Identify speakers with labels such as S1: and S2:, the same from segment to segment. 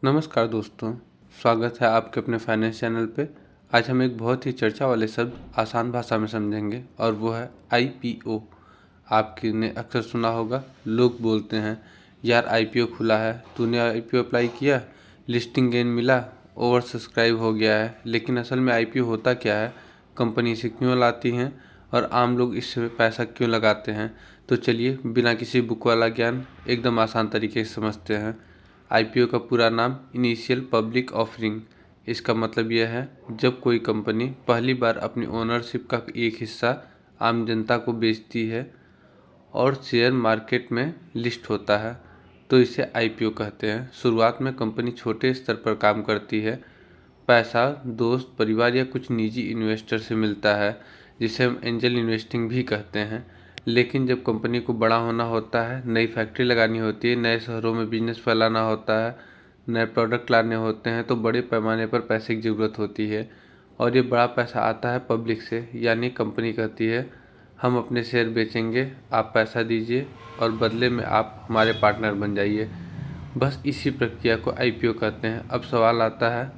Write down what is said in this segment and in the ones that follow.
S1: नमस्कार दोस्तों, स्वागत है आपके अपने फाइनेंस चैनल पे। आज हम एक बहुत ही चर्चा वाले शब्द आसान भाषा में समझेंगे और वो है आईपीओ। आपने अक्सर सुना होगा, लोग बोलते हैं यार आईपीओ खुला है, तूने आईपीओ अप्लाई किया, लिस्टिंग गेन मिला, ओवर सब्सक्राइब हो गया है। लेकिन असल में आईपीओ होता क्या है, कंपनी इसे क्यों लाती हैं और आम लोग इससे पैसा क्यों लगाते हैं। तो चलिए बिना किसी बुक वाला ज्ञान एकदम आसान तरीके से समझते हैं। आईपीओ का पूरा नाम इनिशियल पब्लिक ऑफरिंग। इसका मतलब यह है जब कोई कंपनी पहली बार अपनी ओनरशिप का एक हिस्सा आम जनता को बेचती है और शेयर मार्केट में लिस्ट होता है, तो इसे आईपीओ कहते हैं। शुरुआत में कंपनी छोटे स्तर पर काम करती है, पैसा दोस्त, परिवार या कुछ निजी इन्वेस्टर से मिलता है, जिसे हम एंजल इन्वेस्टिंग भी कहते हैं। लेकिन जब कंपनी को बड़ा होना होता है, नई फैक्ट्री लगानी होती है, नए शहरों में बिजनेस फैलाना होता है, नए प्रोडक्ट लाने होते हैं, तो बड़े पैमाने पर पैसे की ज़रूरत होती है। और ये बड़ा पैसा आता है पब्लिक से, यानी कंपनी कहती है हम अपने शेयर बेचेंगे, आप पैसा दीजिए और बदले में आप हमारे पार्टनर बन जाइए। बस इसी प्रक्रिया को आईपीओ कहते हैं। अब सवाल आता है,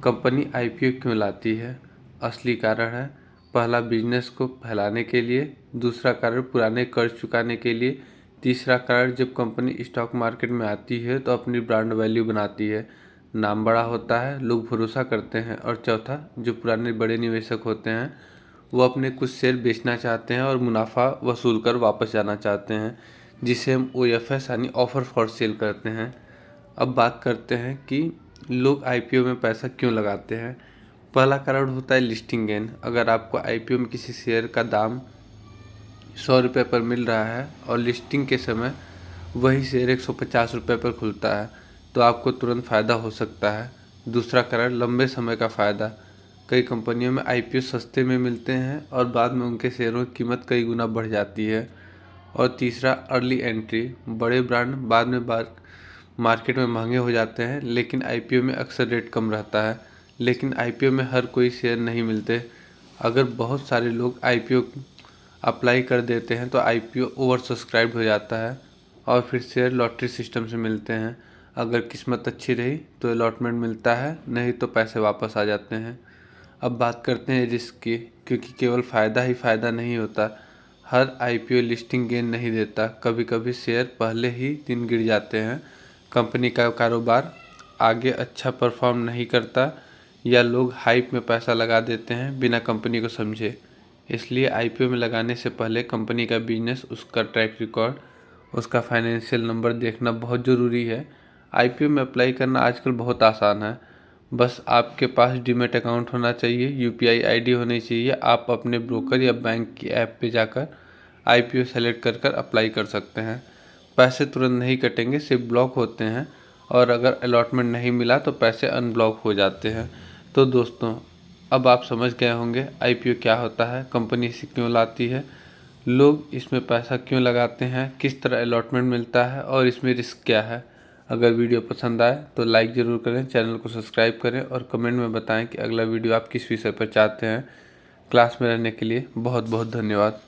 S1: कंपनी आईपीओ क्यों लाती है? असली कारण है, पहला बिजनेस को फैलाने के लिए, दूसरा कारण पुराने कर्ज चुकाने के लिए, तीसरा कारण जब कंपनी स्टॉक मार्केट में आती है तो अपनी ब्रांड वैल्यू बनाती है, नाम बड़ा होता है, लोग भरोसा करते हैं, और चौथा जो पुराने बड़े निवेशक होते हैं वो अपने कुछ शेयर बेचना चाहते हैं और मुनाफा वसूल कर वापस जाना चाहते हैं, जिसे हम ओएफएस यानी ऑफर फॉर सेल करते हैं। अब बात करते हैं कि लोग आईपीओ में पैसा क्यों लगाते हैं। पहला कारण होता है लिस्टिंग गेन। अगर आपको आईपीओ में किसी शेयर का दाम 100 रुपये पर मिल रहा है और लिस्टिंग के समय वही शेयर 150 रुपये पर खुलता है, तो आपको तुरंत फ़ायदा हो सकता है। दूसरा कारण लंबे समय का फ़ायदा। कई कंपनियों में आईपीओ सस्ते में मिलते हैं और बाद में उनके शेयरों की कीमत कई गुना बढ़ जाती है। और तीसरा अर्ली एंट्री। बड़े ब्रांड बाद में मार्केट में महंगे हो जाते हैं, लेकिन आईपीओ में अक्सर रेट कम रहता है। लेकिन आईपीओ में हर कोई शेयर नहीं मिलते। अगर बहुत सारे लोग आईपीओ अप्लाई कर देते हैं तो आईपीओ ओवर सब्सक्राइब हो जाता है और फिर शेयर लॉटरी सिस्टम से मिलते हैं। अगर किस्मत अच्छी रही तो अलॉटमेंट मिलता है, नहीं तो पैसे वापस आ जाते हैं। अब बात करते हैं रिस्क की, क्योंकि केवल फ़ायदा ही फ़ायदा नहीं होता। हर आईपीओ लिस्टिंग गेन नहीं देता। कभी कभी शेयर पहले ही दिन गिर जाते हैं, कंपनी का कारोबार आगे अच्छा परफॉर्म नहीं करता, या लोग हाइप में पैसा लगा देते हैं बिना कंपनी को समझे। इसलिए आईपीओ में लगाने से पहले कंपनी का बिजनेस, उसका ट्रैक रिकॉर्ड, उसका फाइनेंशियल नंबर देखना बहुत ज़रूरी है। आईपीओ में अप्लाई करना आजकल बहुत आसान है। बस आपके पास डीमैट अकाउंट होना चाहिए, यूपीआई आईडी होनी चाहिए। आप अपने ब्रोकर या बैंक की ऐप पे जाकर आईपीओ सेलेक्ट कर अप्लाई कर सकते हैं। पैसे तुरंत नहीं कटेंगे, सिर्फ ब्लॉक होते हैं, और अगर अलॉटमेंट नहीं मिला तो पैसे अनब्लॉक हो जाते हैं। तो दोस्तों, अब आप समझ गए होंगे आईपीओ क्या होता है, कंपनी इसे क्यों लाती है, लोग इसमें पैसा क्यों लगाते हैं, किस तरह अलॉटमेंट मिलता है और इसमें रिस्क क्या है। अगर वीडियो पसंद आए तो लाइक ज़रूर करें, चैनल को सब्सक्राइब करें और कमेंट में बताएं कि अगला वीडियो आप किस विषय पर चाहते हैं। क्लास में रहने के लिए बहुत बहुत धन्यवाद।